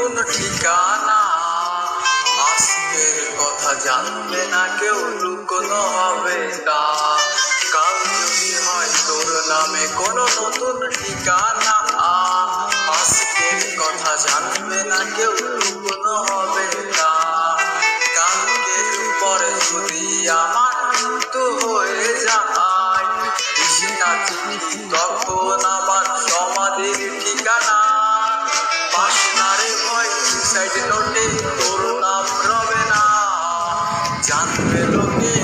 নতুন ঠিকানা। আজকের কথা জানবে না কেউ, লুকোনো হবে তা। কাল যদি হয় তোর নামে কোনো নতুন ঠিকানা, আজকের কথা জানবে না কেউ, লুকোনো হবে তা। কালকের পরে যদি আমার মৃত্যু হয়ে যায়, কৃষ্ণা চিঠি তখন আবার সমাধির ঠিকানা। পাশনারে ভয় সুইসাইড নোটে তোর নাম রবে না। জানবে লোকে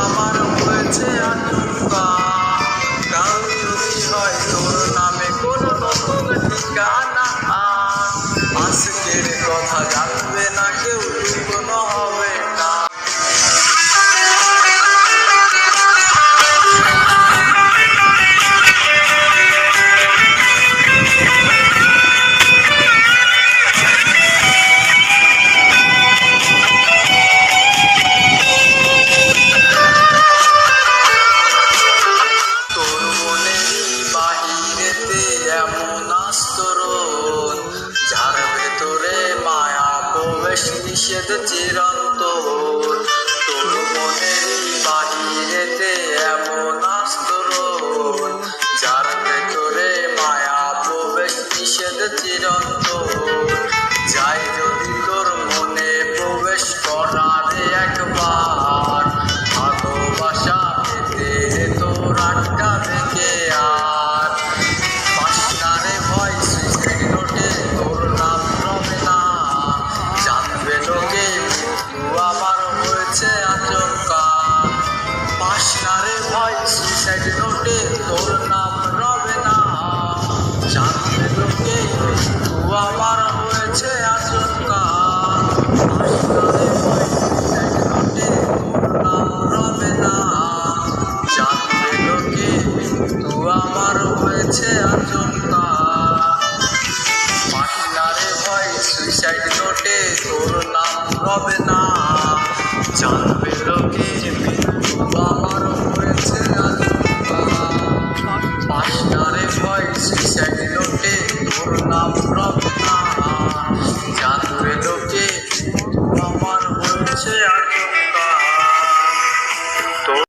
আমার হয়েছে আচমকা। কাল যদি হয় তোর নামে কোনো নতুন ঠিকানা, আজকের কথা জানবে না কেউ, লুকোনো হবে না। তোর মনের বাহিরেতে এমন আস্তরণ, যার ভেতরে মায়া প্রবেশ নিষেধ চিরন্তন। তোর মনের বাহিরেতে এমন আস্তরণ, যার ভেতরে মায়া প্রবেশ নিষেধ চিরন্তন। যাই যদি তোর মনে প্রবেশ করারে একবার, ভালোবাসা পেতে তোর আটকাবে কে আর। পাশনারে ভয় সুইসাইড নোটে তোর নাম রবে না। জানবে লোকে মৃত্যু আমার হয়েছে আচমকা। পাশনারে ভয় সুইসাইড নোটে তোর নাম রবে না। জানবে লোকে মৃত্যু আমার হয়েছে আচমকা। পাশনারে ভয় সুইসাইড নোটে তোর নাম রবে না। জানবে লোকে মৃত্যু আমার হয়েছে আচমকা। পাশনারে ভয় সুইসাইড নোটে তোর নাম রবে না।